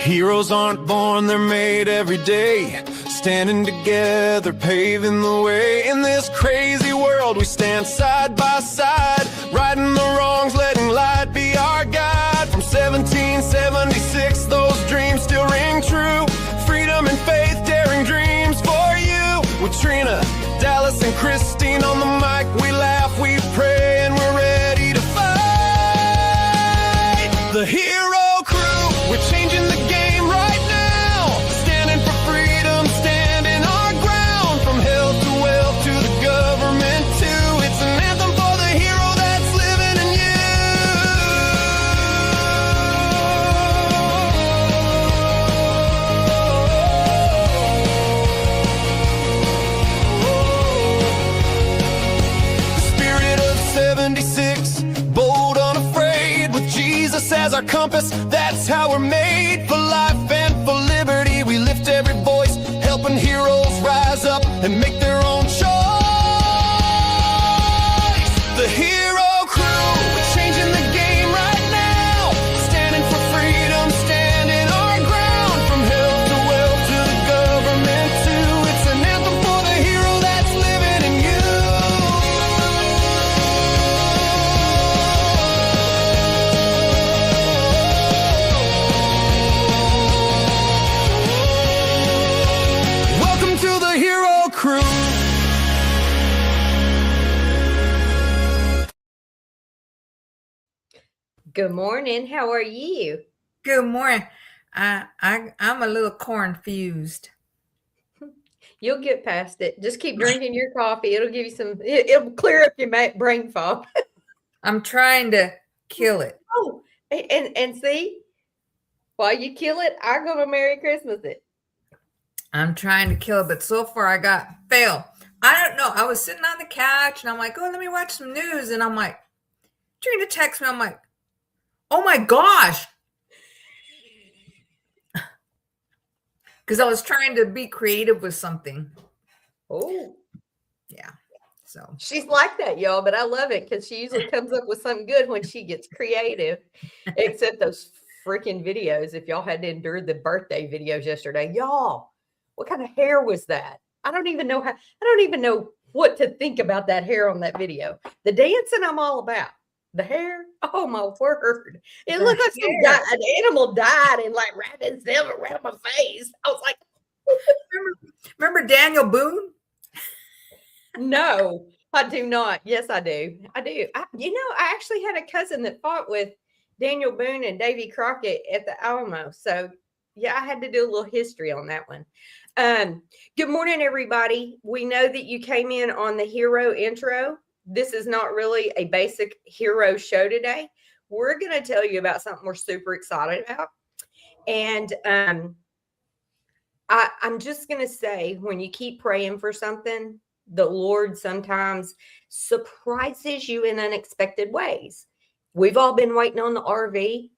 Heroes aren't born, they're made every day. Standing together, paving the way. In this crazy world, we stand side by side, righting the wrongs, letting light be our guide. From 1776, those dreams still ring true. Freedom and faith, daring dreams for you. With Trina, Dallas, and Christine on the mic, we laugh, we pray, and we're ready to fight. The Hero Crew, we're changing the game right now. Standing for freedom, standing our ground. From health to wealth to the government too. It's an anthem for the hero that's living in you. The spirit of 76, bold, unafraid, with Jesus as our compass, that's how we're made. For life and for liberty, we lift every voice, helping heroes rise up and make their own choice. The Hero Crew, we're changing the game right now. Standing for freedom, standing our ground. From health to wealth to the government too. It's an anthem for the hero that's living in you. Welcome to the Hero Crew. Good morning. How are you? Good morning. I'm a little confused. You'll get past it. Just keep drinking your coffee. It'll give you it'll clear up your brain fog. I'm trying to kill it. Oh, and see, while you kill it, I'm going to Merry Christmas it. I'm trying to kill it, but so far I got fail. I don't know. I was sitting on the couch and I'm like, oh, let me watch some news. And I'm like, Trina texts me. I'm like, oh my gosh. Because I was trying to be creative with something. Oh, Yeah. So she's like that, y'all, but I love it because she usually comes up with something good when she gets creative, except those freaking videos. If y'all had to endure the birthday videos yesterday, y'all, what kind of hair was that? I don't even know what to think about that hair on that video. The dancing, I'm all about. The hair, oh my word. It The looked like hair. an animal died and like wrapped itself around my face. I was like, remember Daniel Boone? no, I do not. Yes, I do. I actually had a cousin that fought with Daniel Boone and Davy Crockett at the Alamo. So yeah, I had to do a little history on that one. Good morning, everybody. We know that you came in on the hero intro. This is not really a basic hero show today. We're going to tell you about something we're super excited about. And I'm just going to say, when you keep praying for something, the Lord sometimes surprises you in unexpected ways. We've all been waiting on the RV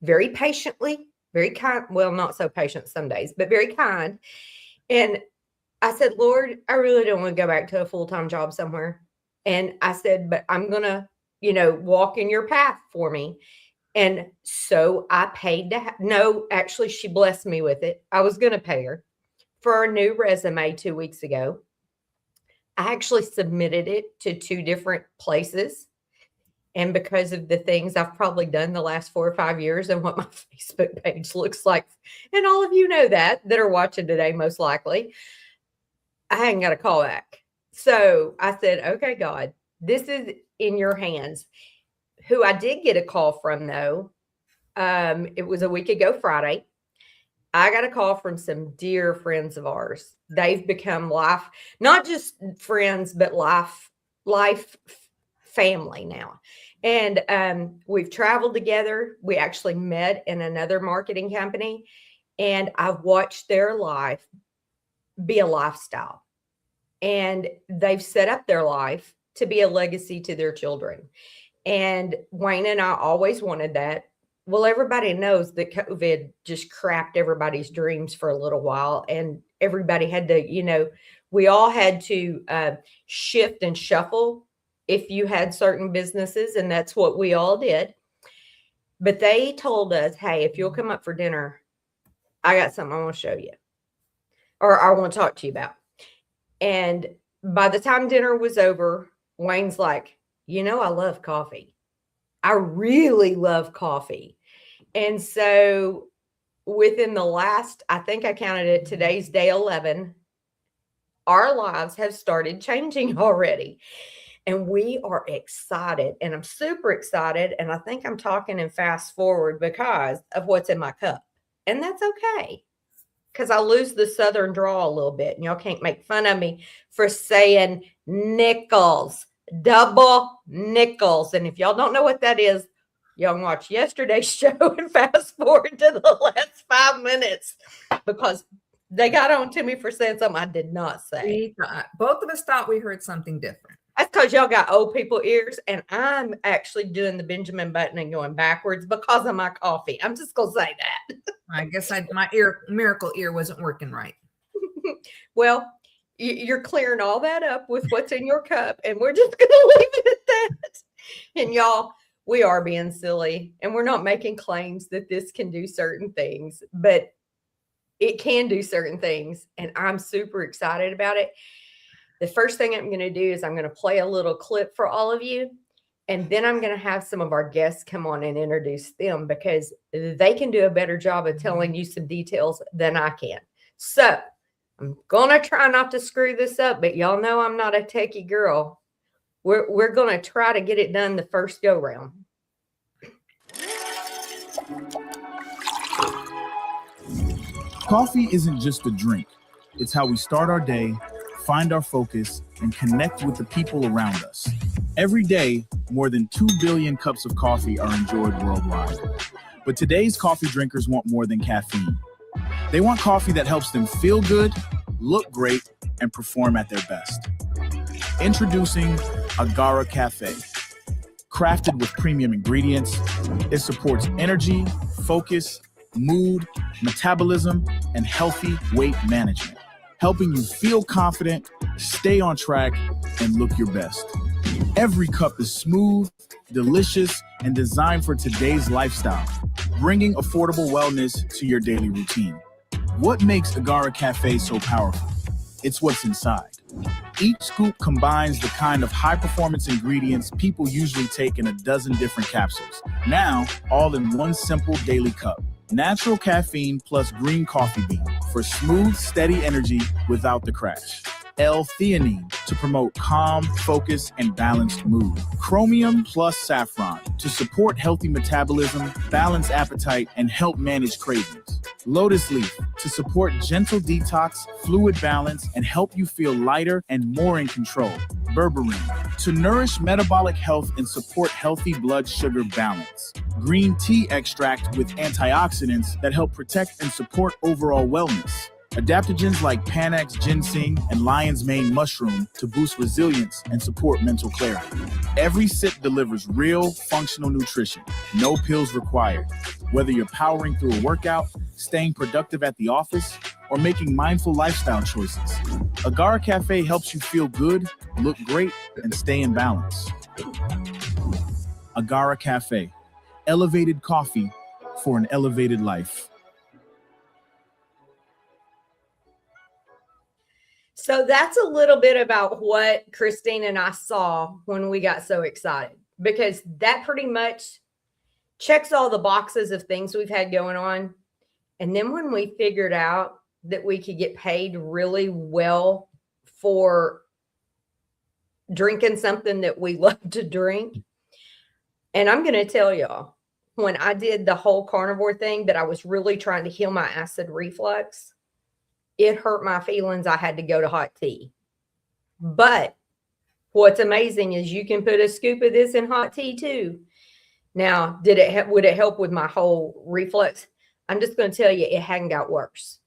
very patiently, very kind. Well, not so patient some days, but very kind. And I said, Lord, I really don't want to go back to a full-time job somewhere. And I said, but I'm going to, walk in your path for me. And so I paid no, actually, she blessed me with it. I was going to pay her for our new resume 2 weeks ago. I actually submitted it to 2 different places. And because of the things I've probably done the last 4 or 5 years and what my Facebook page looks like, and all of you know that are watching today, most likely, I hadn't got a call back. So I said, okay, God, this is in your hands. Who I did get a call from, though, it was a week ago Friday. I got a call from some dear friends of ours. They've become not just friends, but life family now. And we've traveled together. We actually met in another marketing company, and I've watched their life be a lifestyle. And they've set up their life to be a legacy to their children. And Wayne and I always wanted that. Well, everybody knows that COVID just crapped everybody's dreams for a little while, and everybody had to, we all had to shift and shuffle if you had certain businesses, and that's what we all did. But they told us, hey, if you'll come up for dinner, I got something I want to show you, or I want to talk to you about. And by the time dinner was over, Wayne's like, I love coffee. I really love coffee. And so within the last, I think I counted it, today's day 11, our lives have started changing already. And we are excited. And I'm super excited. And I think I'm talking in fast forward because of what's in my cup. And that's okay. Because I lose the Southern drawl a little bit. And y'all can't make fun of me for saying nickels, double nickels. And if y'all don't know what that is, y'all can watch yesterday's show and fast forward to the last 5 minutes, because they got on to me for saying something I did not say. Both of us thought we heard something different. That's because y'all got old people ears, and I'm actually doing the Benjamin Button and going backwards because of my coffee. I'm just going to say that. I guess my miracle ear wasn't working right. Well, you're clearing all that up with what's in your cup, and we're just going to leave it at that. And y'all, we are being silly, and we're not making claims that this can do certain things, but it can do certain things, and I'm super excited about it. The first thing I'm going to do is I'm going to play a little clip for all of you, and then I'm going to have some of our guests come on and introduce them, because they can do a better job of telling you some details than I can. So I'm going to try not to screw this up, but y'all know I'm not a techie girl. We're going to try to get it done the first go round. Coffee isn't just a drink. It's how we start our day, find our focus, and connect with the people around us. Every day, more than 2 billion cups of coffee are enjoyed worldwide. But today's coffee drinkers want more than caffeine. They want coffee that helps them feel good, look great, and perform at their best. Introducing Agara Cafe. Crafted with premium ingredients, it supports energy, focus, mood, metabolism, and healthy weight management, helping you feel confident, stay on track, and look your best. Every cup is smooth, delicious, and designed for today's lifestyle, bringing affordable wellness to your daily routine. What makes Agara Cafe so powerful? It's what's inside. Each scoop combines the kind of high-performance ingredients people usually take in a dozen different capsules. Now, all in one simple daily cup. Natural caffeine plus green coffee bean for smooth, steady energy without the crash. L-theanine to promote calm, focus, and balanced mood. Chromium plus saffron to support healthy metabolism, balance appetite, and help manage cravings. Lotus leaf to support gentle detox, fluid balance, and help you feel lighter and more in control. Berberine to nourish metabolic health and support healthy blood sugar balance. Green tea extract with antioxidants that help protect and support overall wellness. Adaptogens like Panax ginseng and lion's mane mushroom to boost resilience and support mental clarity. Every sip delivers real, functional nutrition. No pills required. Whether you're powering through a workout, staying productive at the office, or making mindful lifestyle choices, Agara Cafe helps you feel good, look great, and stay in balance. Agara Cafe. Elevated coffee for an elevated life. So that's a little bit about what Christine and I saw when we got so excited, because that pretty much checks all the boxes of things we've had going on. And then when we figured out that we could get paid really well for drinking something that we love to drink. And I'm going to tell y'all, when I did the whole carnivore thing, that I was really trying to heal my acid reflux, it hurt my feelings. I had to go to hot tea. But what's amazing is you can put a scoop of this in hot tea too. Now, would it help with my whole reflux? I'm just going to tell you, it hadn't got worse.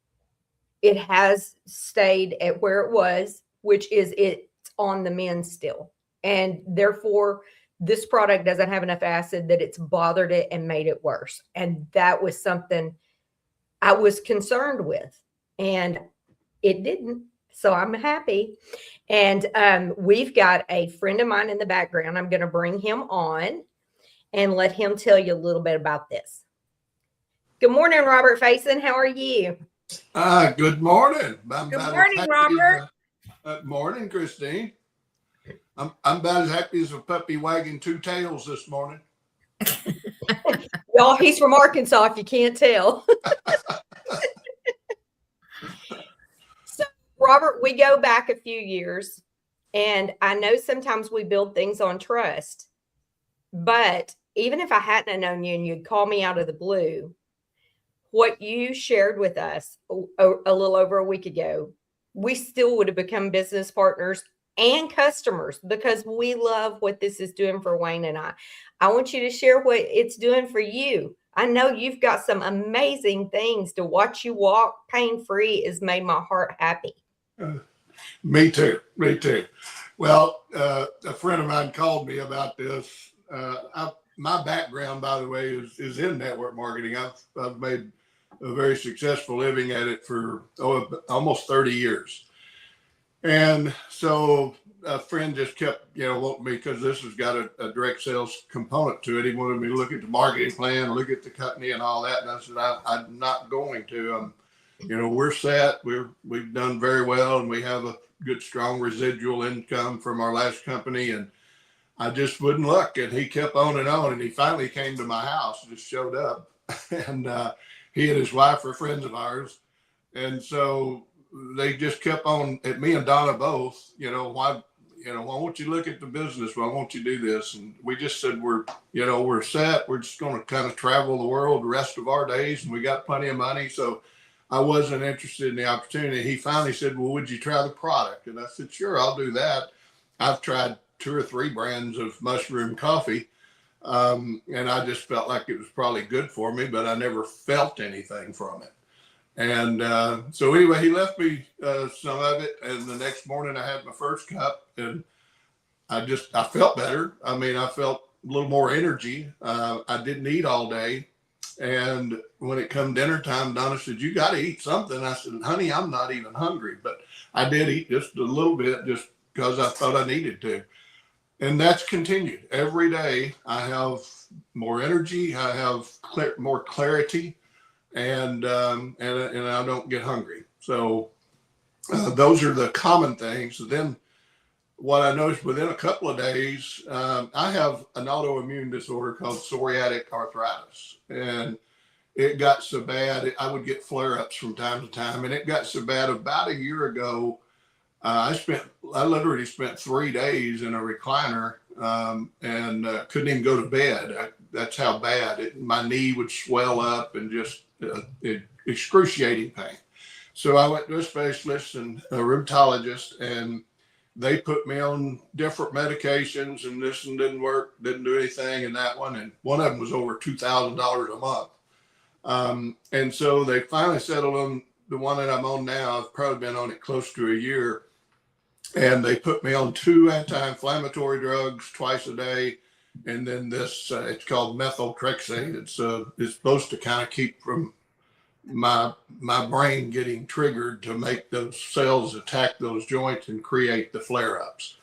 It has stayed at where it was, which is it's on the mend still. And therefore, this product doesn't have enough acid that it's bothered it and made it worse. And that was something I was concerned with. And it didn't. So I'm happy. And we've got a friend of mine in the background. I'm going to bring him on and let him tell you a little bit about this. Good morning, Robert Faison. How are you? Good morning. Good morning, Robert. Morning, Christine. I'm about as happy as a puppy wagging two tails this morning. Y'all, he's from Arkansas, if you can't tell. So, Robert, we go back a few years, and I know sometimes we build things on trust, but even if I hadn't have known you and you'd call me out of the blue, what you shared with us a little over a week ago, we still would have become business partners and customers because we love what this is doing for Wayne and I. I want you to share what it's doing for you. I know you've got some amazing things. To watch you walk pain-free has made my heart happy. Me too. Me too. Well, a friend of mine called me about this. My background, by the way, is in network marketing. I've made a very successful living at it for almost 30 years. And so a friend just kept, wanting me, because this has got a direct sales component to it. He wanted me to look at the marketing plan, look at the company and all that. And I said, I'm not going to. We're set. We've done very well, and we have a good, strong residual income from our last company. And I just wouldn't look. And he kept on. And he finally came to my house, just showed up. And he and his wife are friends of ours. And so they just kept on at me and Donna both, why won't you look at the business? Why won't you do this? And we just said, we're set. We're just going to kind of travel the world the rest of our days. And we got plenty of money. So I wasn't interested in the opportunity. He finally said, well, would you try the product? And I said, sure, I'll do that. I've tried 2 or 3 brands of mushroom coffee. And I just felt like it was probably good for me, but I never felt anything from it. And so anyway, he left me some of it. And the next morning I had my first cup, and I felt better. I mean, I felt a little more energy. I didn't eat all day. And when it come dinner time, Donna said, you got to eat something. I said, honey, I'm not even hungry. But I did eat just a little bit just because I thought I needed to. And that's continued. Every day I have more energy. I have more clarity. And I don't get hungry. So those are the common things. Then what I noticed within a couple of days, I have an autoimmune disorder called psoriatic arthritis. And it got so bad, I would get flare-ups from time to time. And it got so bad about a year ago, I literally spent 3 days in a recliner and couldn't even go to bed. That's how bad my knee would swell up and just excruciating pain. So I went to a specialist and a rheumatologist, and they put me on different medications, and this one didn't work, didn't do anything, and that one, and one of them was over $2,000 a month. And so they finally settled on the one that I'm on now. I've probably been on it close to a year, and they put me on 2 anti-inflammatory drugs twice a day. And then this, it's called methotrexate. It's supposed to kind of keep from my brain getting triggered to make those cells attack those joints and create the flare-ups.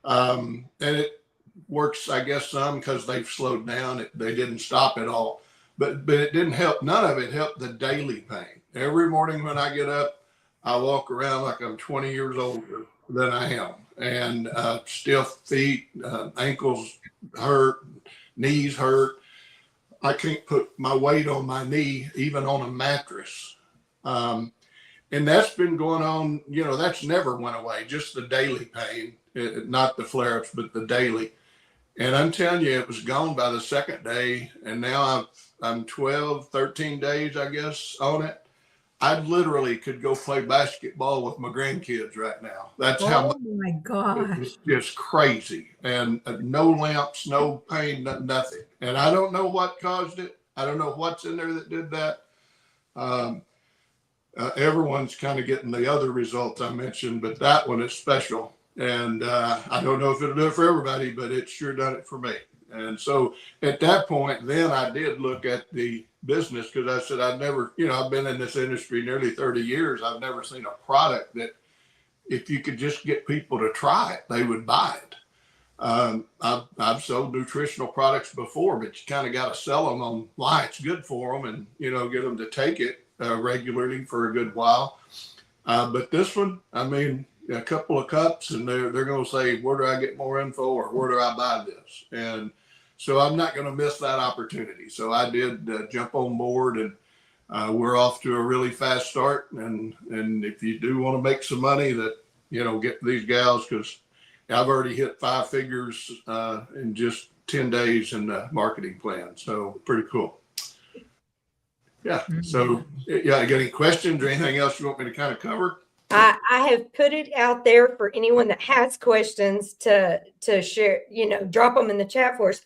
And it works, I guess, some because they've slowed down. They didn't stop it all, but it didn't help. None of it helped the daily pain. Every morning when I get up, I walk around like I'm 20 years older than I am, and stiff feet, ankles hurt, knees hurt. I can't put my weight on my knee, even on a mattress. And that's been going on, that's never went away, just the daily pain, not the flare-ups, but the daily. And I'm telling you, it was gone by the second day. And now I'm 12, 13 days, I guess, on it. I literally could go play basketball with my grandkids right now. That's how much. Oh my gosh. It's just crazy. And no lamps, no pain, nothing. And I don't know what caused it. I don't know what's in there that did that. Everyone's kind of getting the other results I mentioned, but that one is special. And I don't know if it'll do it for everybody, but it sure done it for me. And so at that point, then I did look at the business, because I said, I've never, I've been in this industry nearly 30 years. I've never seen a product that if you could just get people to try it, they would buy it. I've sold nutritional products before, but you kind of got to sell them on why it's good for them, and get them to take it regularly for a good while. But this one, I mean, a couple of cups, and they're going to say, "Where do I get more info?" or "Where do I buy this?" And so I'm not going to miss that opportunity. So I did jump on board, and we're off to a really fast start. And if you do want to make some money, that get these gals, because I've already hit 5 figures in just 10 days in the marketing plan. So pretty cool. Yeah. So yeah, got any questions or anything else you want me to kind of cover? I have put it out there for anyone that has questions to share, drop them in the chat for us.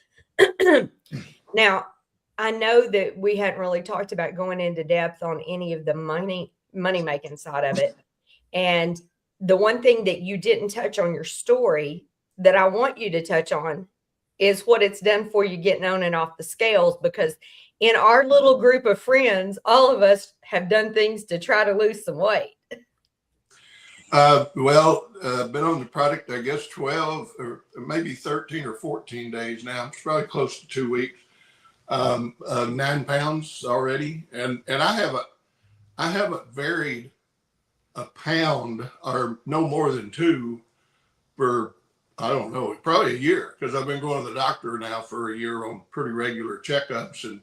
Now, I know that we hadn't really talked about going into depth on any of the money making side of it. And the one thing that you didn't touch on your story that I want you to touch on is what it's done for you getting on and off the scales, because in our little group of friends, all of us have done things to try to lose some weight. Been on the product, I guess, 12 or maybe 13 or 14 days now. It's probably close to 2 weeks. 9 pounds already. And I haven't varied a pound or no more than 2 for, I don't know, probably a year, because I've been going to the doctor now for a year on pretty regular checkups, and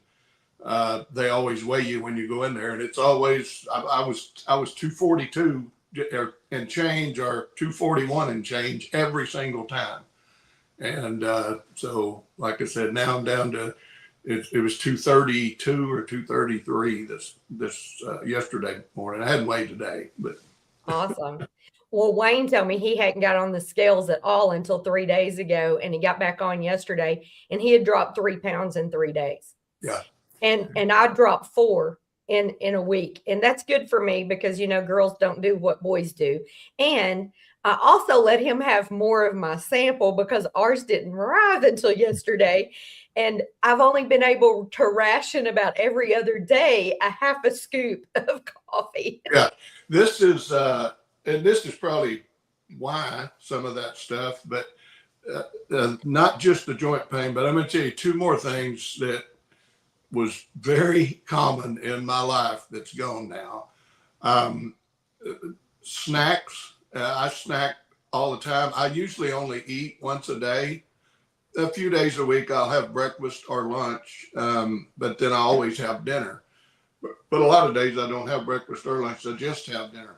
they always weigh you when you go in there, and it's always, I was 242 and change, or 241 and change every single time. And so like I said, now I'm down to, it was 232 or 233 this yesterday morning. I hadn't weighed today, but. Awesome. Well, Wayne told me he hadn't got on the scales at all until 3 days ago, and he got back on yesterday, and he had dropped 3 pounds in 3 days. Yeah. And I dropped 4 in a week, and that's good for me, because girls don't do what boys do. And I also let him have more of my sample, because ours didn't arrive until yesterday, and I've only been able to ration about every other day a half a scoop of coffee. Yeah, this is and this is probably why some of that stuff, but not just the joint pain. But I'm going to tell you 2 more things that was very common in my life that's gone now. Snacks. I snack all the time. I usually only eat once a day. A few days a week I'll have breakfast or lunch, but then I always have dinner. But a lot of days I don't have breakfast or lunch, I just have dinner.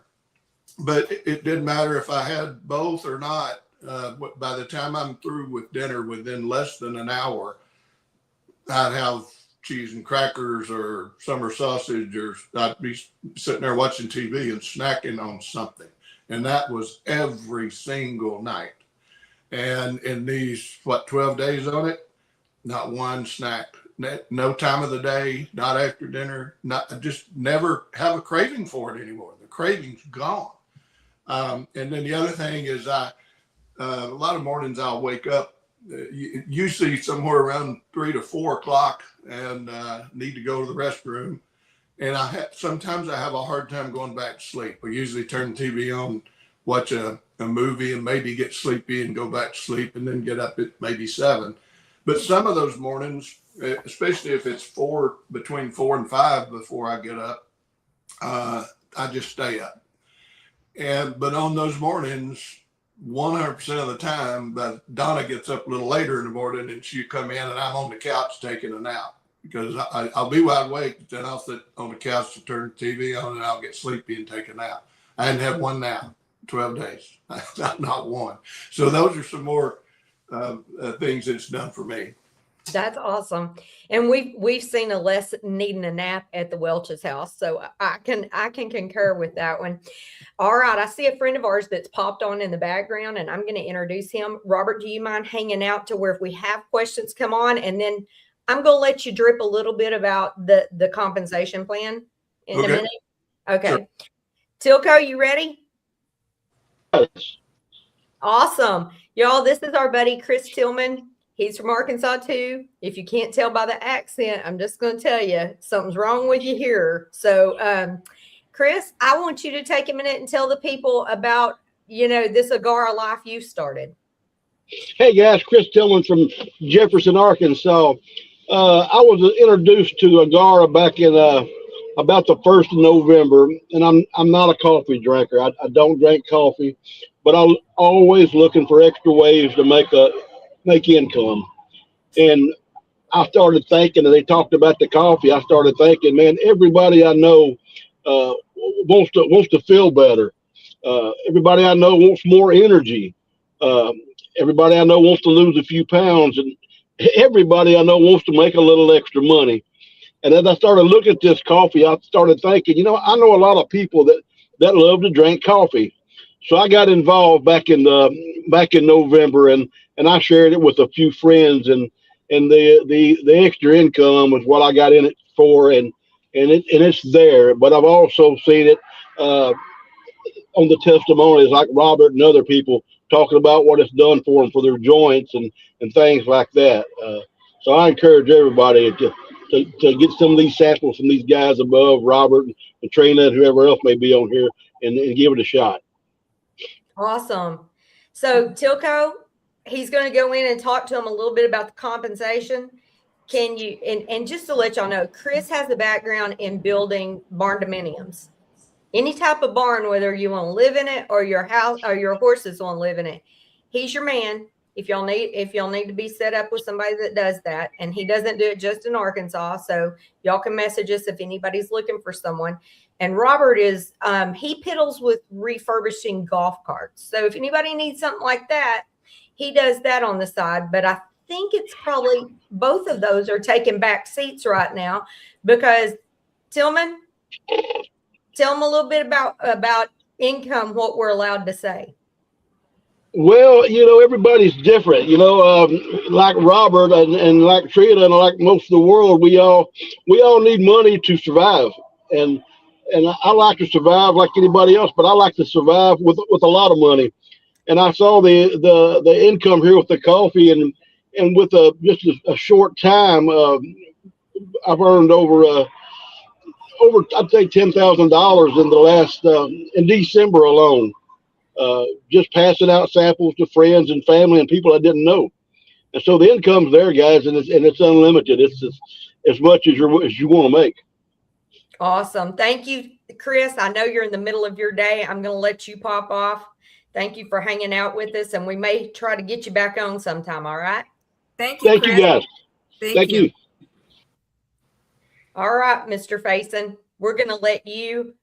But it didn't matter if I had both or not. By the time I'm through with dinner, within less than an hour, I'd have cheese and crackers or summer sausage, or I'd be sitting there watching TV and snacking on something. And that was every single night. And in these, 12 days on it, not one snack, no time of the day, not after dinner, I just never have a craving for it anymore. The craving's gone. And then the other thing is a lot of mornings I'll wake up, usually somewhere around 3 to 4 o'clock, and need to go to the restroom. And sometimes I have a hard time going back to sleep. I usually turn the TV on, watch a movie, and maybe get sleepy and go back to sleep, and then get up at maybe 7. But some of those mornings, especially if it's between 4 and 5 before I get up, I just stay up. But on those mornings, 100% of the time, Donna gets up a little later in the morning, and she come in, and I'm on the couch taking a nap, because I'll be wide awake. Then I'll sit on the couch to turn the TV on, and I'll get sleepy and take a nap. I hadn't had one nap 12 days, not one. So those are some more things it's done for me. That's awesome. And we've seen a less needing a nap at the Welch's house. So I can concur with that one. All right. I see a friend of ours that's popped on in the background, and I'm going to introduce him. Robert, do you mind hanging out to where if we have questions come on, and then I'm going to let you drip a little bit about the compensation plan in a minute. Okay. Sure. Tilco, you ready? Yes. Awesome. Y'all, this is our buddy, Chris Tillman. He's from Arkansas too. If you can't tell by the accent, I'm just going to tell you something's wrong with you here. So, Chris, I want you to take a minute and tell the people about this Agara life you started. Hey guys, Chris Tillman from Jefferson, Arkansas. I was introduced to Agara back in about the 1st of November, and I'm not a coffee drinker. I don't drink coffee, but I'm always looking for extra ways to make income. And I started thinking, and they talked about the coffee. I started thinking, man, everybody I know wants to feel better. Everybody I know wants more energy. Uh, Everybody I know wants to lose a few pounds, and everybody I know wants to make a little extra money. And as I started looking at this coffee, I started thinking, I know a lot of people that love to drink coffee. So I got involved back in November, and I shared it with a few friends, and the extra income was what I got in it for, and it's there. But I've also seen it on the testimonies, like Robert and other people talking about what it's done for them for their joints and things like that. So I encourage everybody to get some of these samples from these guys above, Robert and Trina and whoever else may be on here, and give it a shot. Awesome. So Tilco, he's going to go in and talk to him a little bit about the compensation. Can you, and just to let y'all know, Chris has a background in building barn dominiums. Any type of barn, whether you want to live in it or your house or your horses want to live in it, he's your man. If y'all need to be set up with somebody that does that, and he doesn't do it just in Arkansas, so y'all can message us if anybody's looking for someone. And Robert is he piddles with refurbishing golf carts. So if anybody needs something like that, he does that on the side. But I think it's probably both of those are taking back seats right now because Tillman. Tell them a little bit about income, what we're allowed to say. Well, everybody's different. Like Robert and like Trina and like most of the world, we all need money to survive. And I like to survive like anybody else, but I like to survive with a lot of money. And I saw the income here with the coffee, and with just a short time, I've earned over I'd say $10,000 in the last in December alone. Just passing out samples to friends and family and people I didn't know. And so the income's there, guys, and it's unlimited. It's as much as you want to make. Awesome. Thank you, Chris. I know you're in the middle of your day. I'm going to let you pop off. Thank you for hanging out with us, and we may try to get you back on sometime. All right. Thank you, Thank Chris. you, guys. Thank you. All right, Mr. Faison, we're going to let you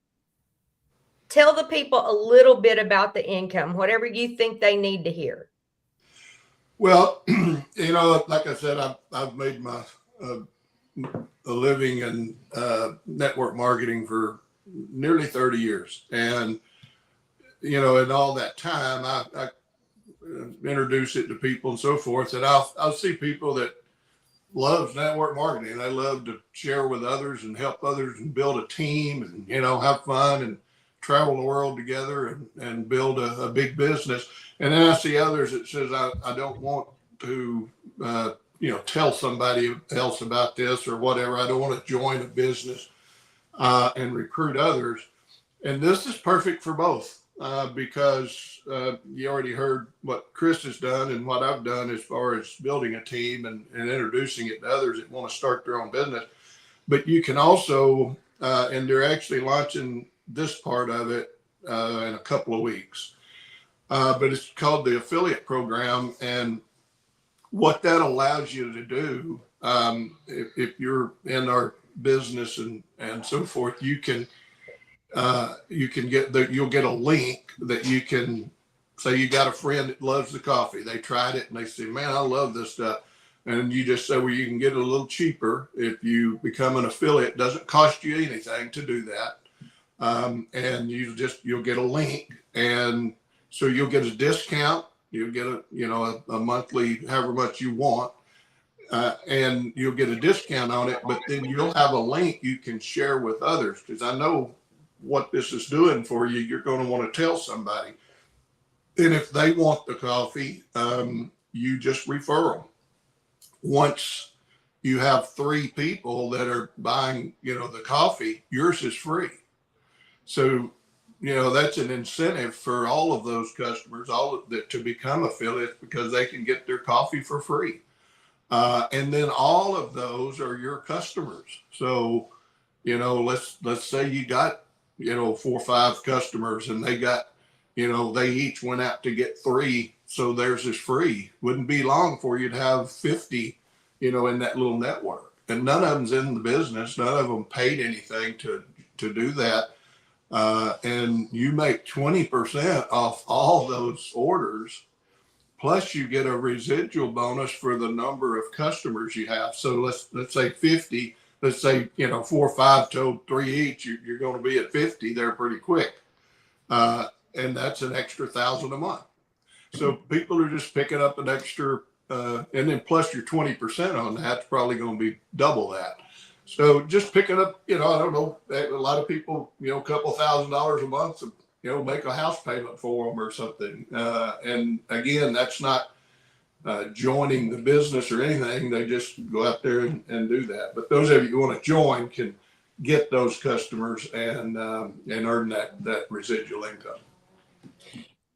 tell the people a little bit about the income, whatever you think they need to hear. Well, like I said, I've made my a living in network marketing for nearly 30 years. And, in all that time, I introduce it to people and so forth. And I'll see people that loves network marketing. They love to share with others and help others and build a team and, have fun and travel the world together and build a big business. And then I see others that says, I don't want to, tell somebody else about this or whatever. I don't want to join a business and recruit others. And this is perfect for both because you already heard what Chris has done and what I've done as far as building a team and introducing it to others that want to start their own business. But you can also, and they're actually launching this part of it in a couple of weeks. But it's called the affiliate program. And what that allows you to do, if you're in our business and so forth, you can you'll get a link that you can say you got a friend that loves the coffee. They tried it and they say, man, I love this stuff. And you just say, well, you can get it a little cheaper if you become an affiliate. It doesn't cost you anything to do that. And you'll get a link. And so you'll get a discount. You'll get a monthly, however much you want. And you'll get a discount on it, but then you'll have a link you can share with others. Because I know what this is doing for you, you're going to want to tell somebody. And if they want the coffee, you just refer them. Once you have 3 people that are buying, the coffee, yours is free. So that's an incentive for all of those customers, to become affiliates, because they can get their coffee for free. And then all of those are your customers. So, let's say you got, 4 or 5 customers, and they got, they each went out to get 3. So theirs is free. Wouldn't be long for you to have 50, in that little network. And none of them's in the business. None of them paid anything to do that. And you make 20% off all those orders. Plus you get a residual bonus for the number of customers you have. So let's say 50, let's say, 4 or 5 told 3 each, you're going to be at 50 there pretty quick. And that's an extra $1,000 a month. So people are just picking up an extra, and then plus your 20% on that's probably going to be double that. So just picking up, I don't know, a lot of people, a couple $1,000s a month, make a house payment for them or something. And again, that's not joining the business or anything. They just go out there and do that. But those of you who want to join can get those customers and earn that residual income.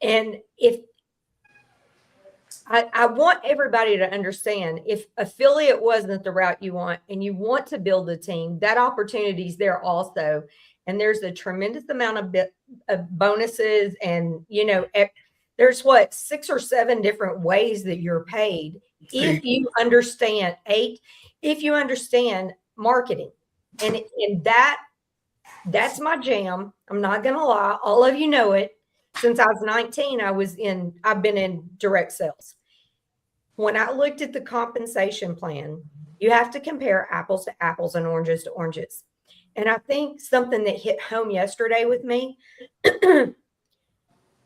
And if I want everybody to understand, if affiliate wasn't the route you want and you want to build a team, that opportunity is there also. And there's a tremendous amount of bonuses, and there's 6 or 7 different ways that you're paid if you understand 8, if you understand marketing. And that's my jam. I'm not gonna lie, all of you know it. Since I was 19, I've been in direct sales. When I looked at the compensation plan, you have to compare apples to apples and oranges to oranges. And I think something that hit home yesterday with me,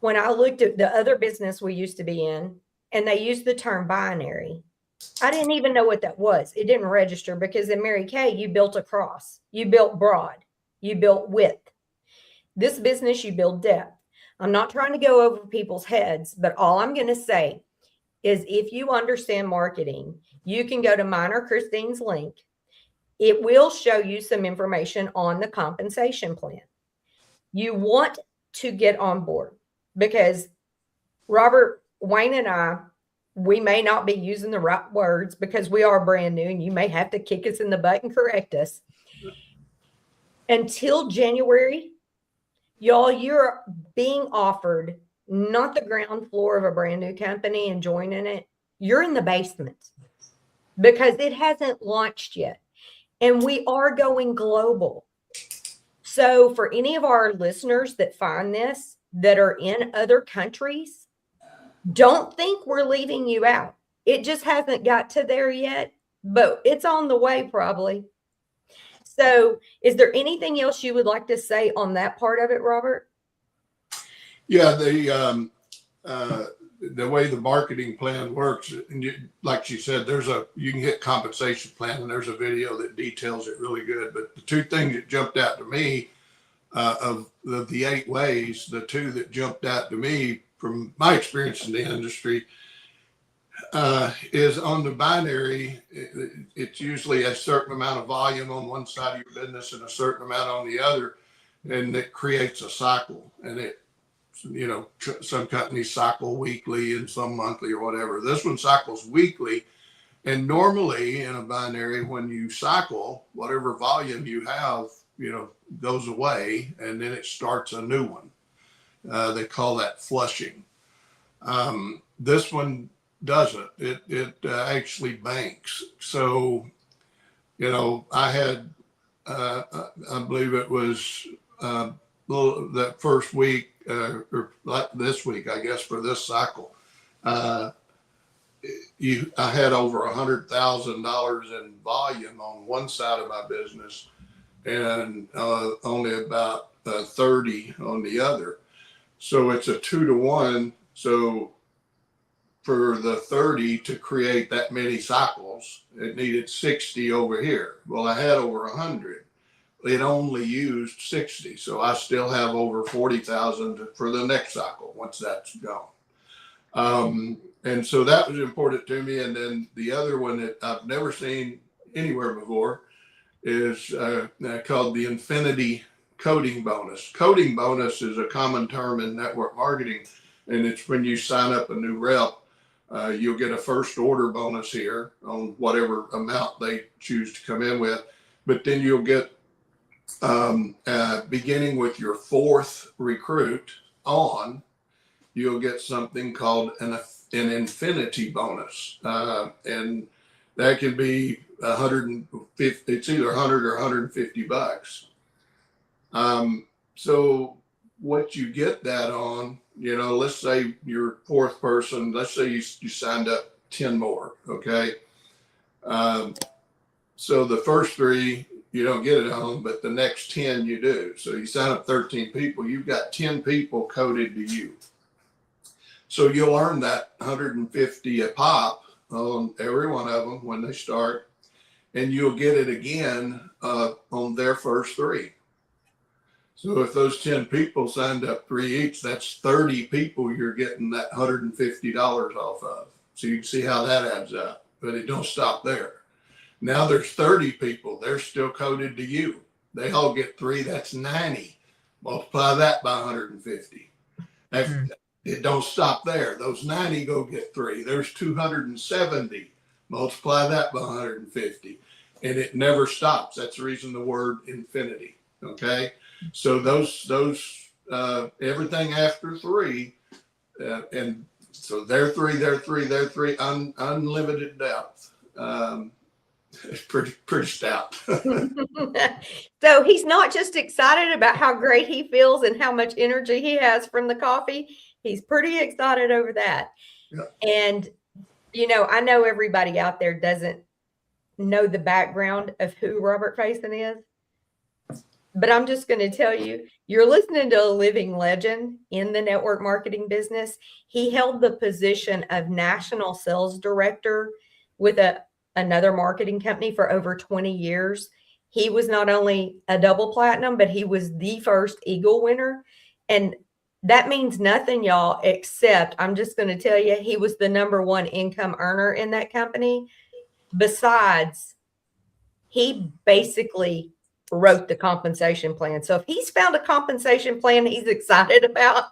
when I looked at the other business we used to be in, and they used the term binary, I didn't even know what that was. It didn't register, because in Mary Kay, you built across, you built broad, you built width. This business, you build depth. I'm not trying to go over people's heads, but all I'm going to say is if you understand marketing, you can go to mine or Christine's link. It will show you some information on the compensation plan. You want to get on board, because Robert, Wayne, and I, we may not be using the right words because we are brand new, and you may have to kick us in the butt and correct us. Until January, y'all, you're being offered not the ground floor of a brand new company and joining it. You're in the basement because it hasn't launched yet. And we are going global. So for any of our listeners that find this, that are in other countries, don't think we're leaving you out. It just hasn't got to there yet, but it's on the way probably. So is there anything else you would like to say on that part of it, Robert? Yeah, the way the marketing plan works, and like she said, you can hit compensation plan, and there's a video that details it really good. But the 2 things that jumped out to me of the 8 ways, the 2 that jumped out to me from my experience in the industry is on the binary. It's usually a certain amount of volume on one side of your business and a certain amount on the other, and it creates a cycle. And some companies cycle weekly and some monthly or whatever. This one cycles weekly. And normally in a binary, when you cycle, whatever volume you have, goes away, and then it starts a new one. They call that flushing. This one doesn't. It actually banks. So, I had, I believe it was that first week, or like this week, I guess, for this cycle, I had over $100,000 in volume on one side of my business, and only about 30 on the other. So it's a 2 to 1. So for the 30 to create that many cycles, it needed 60 over here. Well, I had over 100. It only used 60. So I still have over 40,000 for the next cycle once that's gone. And so that was important to me. And then the other one that I've never seen anywhere before is called the infinity coding bonus. Coding bonus is a common term in network marketing, and it's when you sign up a new rep, you'll get a first order bonus here on whatever amount they choose to come in with. But then you'll get, beginning with your fourth recruit on, you'll get something called an infinity bonus. And that can be 150, it's either 100 or 150 bucks. So what you get that on, let's say your fourth person, let's say you signed up 10 more. Okay. So the first 3, you don't get it on, but the next 10 you do. So you sign up 13 people, you've got 10 people coded to you. So you'll earn that 150 a pop on every one of them when they start, and you'll get it again on their first 3. So if those 10 people signed up 3 each, that's 30 people you're getting that $150 off of. So you can see how that adds up, but it don't stop there. Now there's 30 people, they're still coded to you. They all get 3, that's 90. Multiply that by 150. It don't stop there. Those 90 go get 3. There's 270. Multiply that by 150. And it never stops. That's the reason the word infinity. Okay. So those everything after 3, and so they're 3, unlimited depth. It's pretty stout. So he's not just excited about how great he feels and how much energy he has from the coffee. He's pretty excited over that. Yeah. And, I know everybody out there doesn't know the background of who Robert Faison is, but I'm just going to tell you, you're listening to a living legend in the network marketing business. He held the position of national sales director with another marketing company for over 20 years. He was not only a double platinum, but he was the first Eagle winner. And that means nothing, y'all, except I'm just going to tell you, he was the #1 income earner in that company. Besides, he basically wrote the compensation plan. So if he's found a compensation plan he's excited about,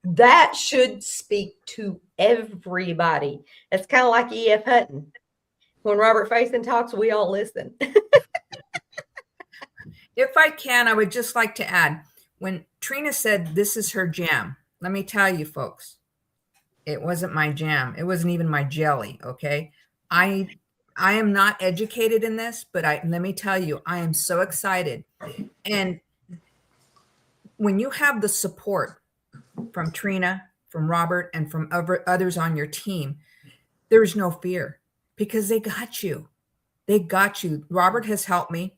that should speak to everybody. It's kind of like E.F. Hutton. When Robert Faison talks, we all listen. If I can, I would just like to add, when Trina said this is her jam, let me tell you folks, it wasn't my jam. It wasn't even my jelly. Okay. I am not educated in this, but let me tell you, I am so excited. And when you have the support from Trina, from Robert, and from others on your team, there's no fear because they got you. They got you. Robert has helped me.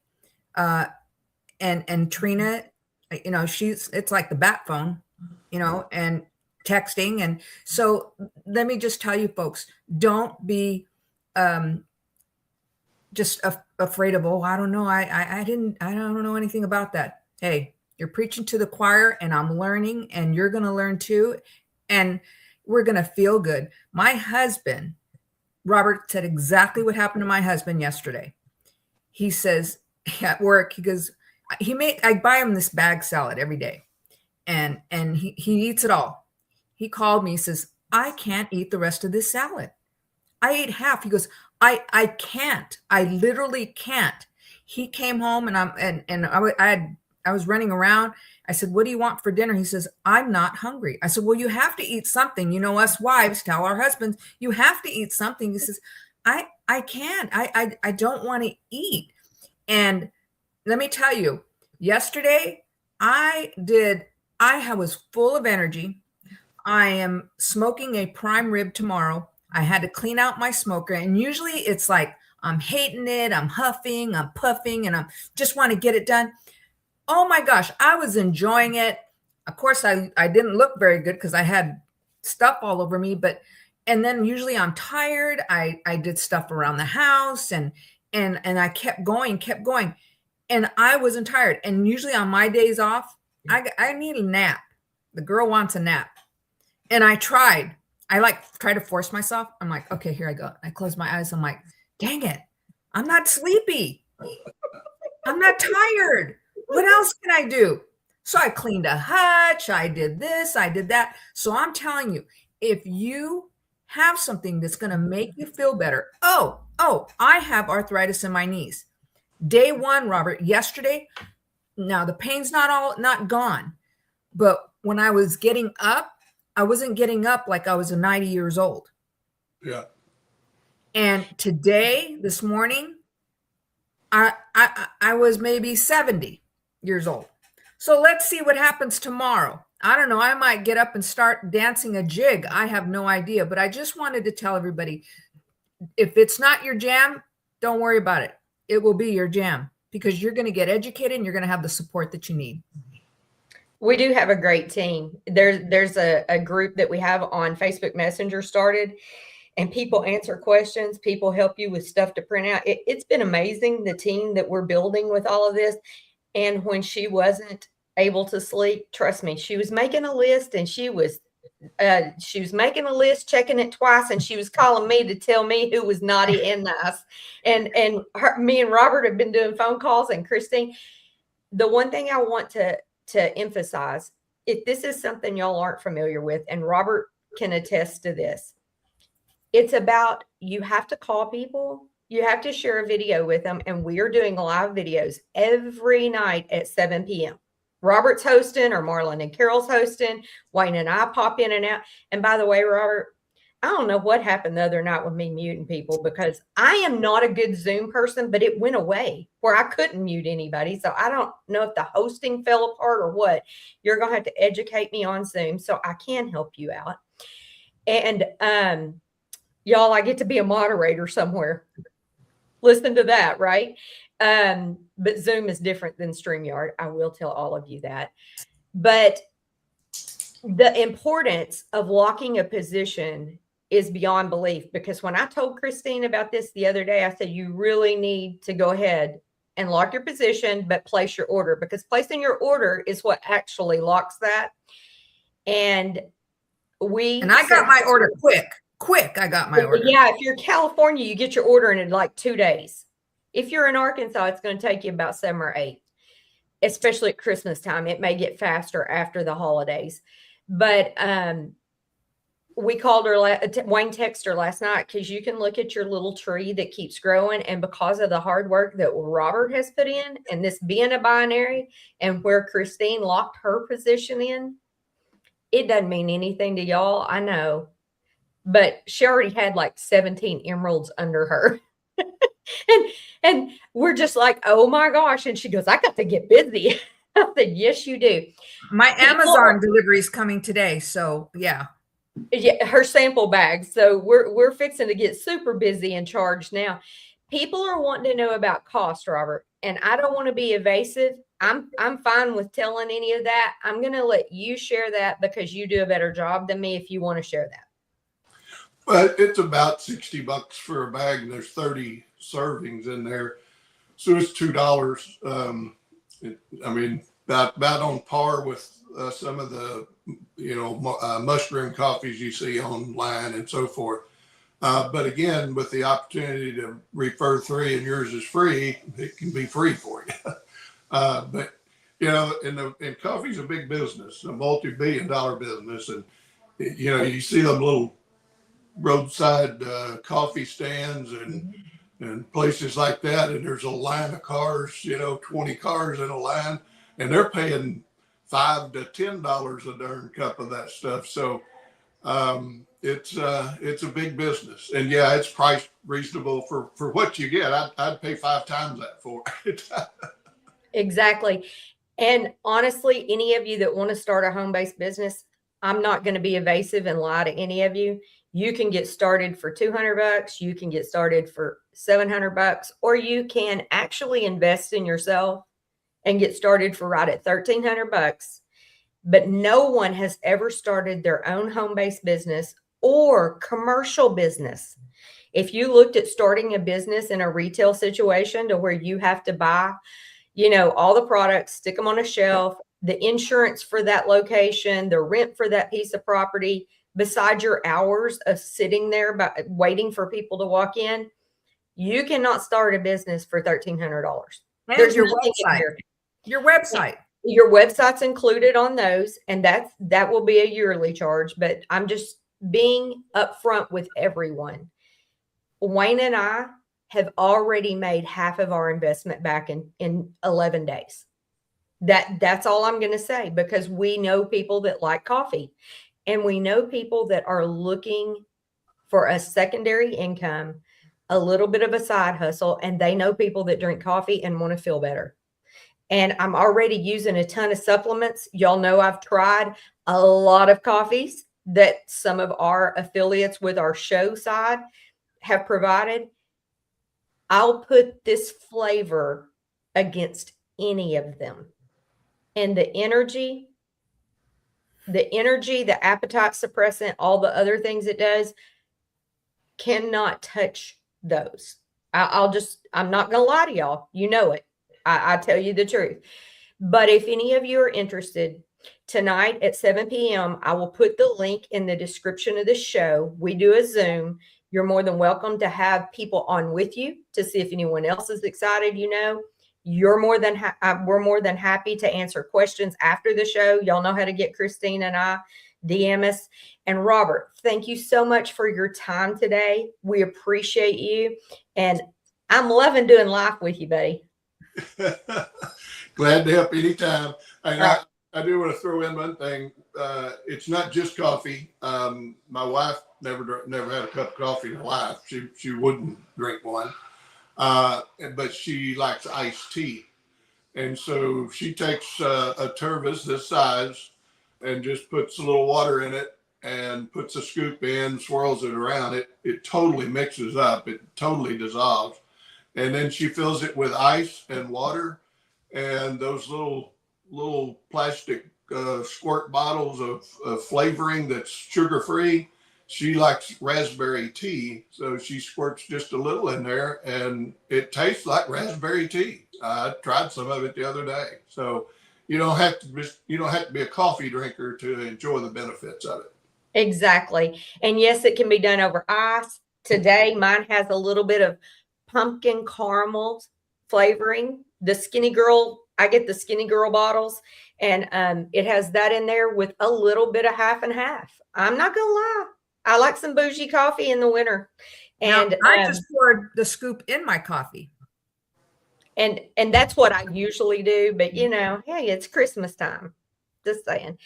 And Trina, it's like the bat phone, and texting. And so let me just tell you folks, don't be just afraid of, I don't know. I don't know anything about that. Hey, you're preaching to the choir and I'm learning and you're going to learn too. And we're going to feel good. My husband, Robert, said exactly what happened to my husband yesterday. He says at work, he goes, I buy him this bag salad every day and he eats it all. He called me, he says, I can't eat the rest of this salad. I ate half. He goes, I can't. I literally can't. He came home and I was running around. I said, what do you want for dinner? He says, I'm not hungry. I said, well, you have to eat something. Us wives tell our husbands, you have to eat something. He says, I can't. I don't want to eat. And let me tell you, yesterday I was full of energy. I am smoking a prime rib tomorrow. I had to clean out my smoker. And usually it's like, I'm hating it. I'm huffing, I'm puffing, and I just want to get it done. Oh my gosh, I was enjoying it. Of course, I didn't look very good because I had stuff all over me, and then usually I'm tired. I did stuff around the house and I kept going. And I wasn't tired. And usually on my days off, I need a nap. The girl wants a nap. And I tried. I try to force myself. I'm like, okay, here I go. I close my eyes. I'm like, dang it. I'm not sleepy. I'm not tired. What else can I do? So I cleaned a hutch, I did this, I did that. So I'm telling you, if you have something that's going to make you feel better. Oh, I have arthritis in my knees. Day one, Robert, yesterday, now the pain's not gone, but when I was getting up, I wasn't getting up like I was 90 years old. Yeah. And today, this morning, I was maybe 70 years old. So let's see what happens tomorrow. I don't know. I might get up and start dancing a jig. I have no idea. But I just wanted to tell everybody, if it's not your jam, don't worry about it. It will be your jam because you're going to get educated and you're going to have the support that you need. We do have a great team. There's a group that we have on Facebook Messenger started, and people answer questions. People help you with stuff to print out. It's been amazing, the team that we're building with all of this. And when she wasn't able to sleep, trust me, she was making a list, and she was making a list, checking it twice, and she was calling me to tell me who was naughty and nice. And me and Robert have been doing phone calls, and Christine. The one thing I want to emphasize, if this is something y'all aren't familiar with, and Robert can attest to this, it's about, you have to call people. You have to share a video with them, and we are doing live videos every night at 7 p.m. Robert's hosting, or Marlon and Carol's hosting. Wayne and I pop in and out. And by the way, Robert, I don't know what happened the other night with me muting people, because I am not a good Zoom person, but it went away where I couldn't mute anybody. So I don't know if the hosting fell apart or what. You're going to have to educate me on Zoom so I can help you out. And y'all, I get to be a moderator somewhere. Listen to that, right? But Zoom is different than StreamYard. I will tell all of you that. But the importance of locking a position is beyond belief, because when I told Christine about this the other day, I said, you really need to go ahead and lock your position, but place your order, because placing your order is what actually locks that. And I got my order quick. I got my order. Yeah, if you're in California, you get your order in like 2 days. If you're in Arkansas, it's going to take you about 7 or 8, especially at Christmas time. It may get faster after the holidays. But we called her, Wayne texted her last night, because you can look at your little tree that keeps growing. And because of the hard work that Robert has put in, and this being a binary, and where Christine locked her position in, it doesn't mean anything to y'all, I know. But she already had like 17 emeralds under her. and we're just like, oh my gosh. And she goes, I got to get busy. I said, yes, you do. My Amazon delivery is coming today. So yeah. Yeah, her sample bags. So we're fixing to get super busy and charged now. People are wanting to know about cost, Robert. And I don't want to be evasive. I'm fine with telling any of that. I'm going to let you share that, because you do a better job than me if you want to share that. But it's about $60 for a bag, and there's 30 servings in there, so it's $2. I mean, about on par with some of the mushroom coffees you see online and so forth. But again, with the opportunity to refer 3 and yours is free, it can be free for you. But and coffee's a big business, a multi-billion-dollar business, and you see them little roadside coffee stands and places like that, and there's a line of cars, 20 cars in a line, and they're paying $5 to $10 a darn cup of that stuff. So it's a big business, and yeah, it's priced reasonable for what you get. I'd pay 5 times that for it. Exactly. And honestly, any of you that want to start a home-based business, I'm not going to be evasive and lie to any of you. You can get started for $200. You can get started for $700, or you can actually invest in yourself and get started for right at $1,300. But no one has ever started their own home-based business or commercial business. If you looked at starting a business in a retail situation to where you have to buy, all the products, stick them on a shelf, the insurance for that location, the rent for that piece of property, besides your hours of sitting there waiting for people to walk in, you cannot start a business for $1,300. There's your website. Your website. Your website's included on those, and that will be a yearly charge, but I'm just being upfront with everyone. Wayne and I have already made half of our investment back in 11 days. That's all I'm going to say, because we know people that like coffee, and we know people that are looking for a secondary income, a little bit of a side hustle, and they know people that drink coffee and want to feel better. And I'm already using a ton of supplements. Y'all know I've tried a lot of coffees that some of our affiliates with our show side have provided. I'll put this flavor against any of them. And the energy, the appetite suppressant, all the other things it does cannot touch those. I'm not going to lie to y'all. You know it. I tell you the truth. But if any of you are interested, tonight at 7 p.m., I will put the link in the description of the show. We do a Zoom. You're more than welcome to have people on with you to see if anyone else is excited. We're more than happy to answer questions after the show. Y'all know how to get Christine and I. DM us. And Robert, thank you so much for your time today. We appreciate you. And I'm loving doing life with you, buddy. Glad to help anytime. I do want to throw in one thing. It's not just coffee. My wife never had a cup of coffee in her life. She wouldn't drink one. But she likes iced tea. And so she takes a Tervis this size and just puts a little water in it and puts a scoop in, swirls it around. It totally mixes up. It totally dissolves. And then she fills it with ice and water and those little plastic squirt bottles of flavoring that's sugar-free. She likes raspberry tea, so she squirts just a little in there, and it tastes like raspberry tea. I tried some of it the other day. So you don't have to be a coffee drinker to enjoy the benefits of it. Exactly. And yes, it can be done over ice. Today, mine has a little bit of pumpkin caramel flavoring. The Skinny Girl, I get the Skinny Girl bottles, and it has that in there with a little bit of half and half. I'm not gonna lie, I like some bougie coffee in the winter. And now, I just poured the scoop in my coffee. And that's what I usually do. But hey, it's Christmas time. Just saying.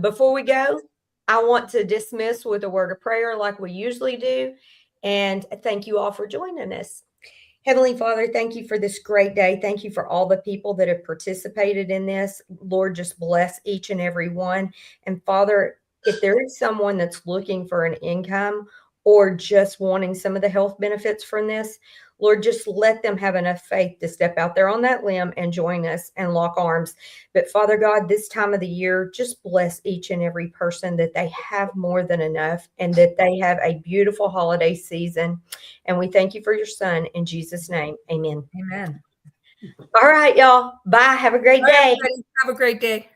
Before we go, I want to dismiss with a word of prayer like we usually do. And thank you all for joining us. Heavenly Father, thank you for this great day. Thank you for all the people that have participated in this. Lord, just bless each and every one. And Father, if there is someone that's looking for an income or just wanting some of the health benefits from this, Lord, just let them have enough faith to step out there on that limb and join us and lock arms. But Father God, this time of the year, just bless each and every person that they have more than enough and that they have a beautiful holiday season. And we thank you for your son in Jesus' name. Amen. Amen. All right, y'all. Bye. Have a great day. Everybody. Have a great day.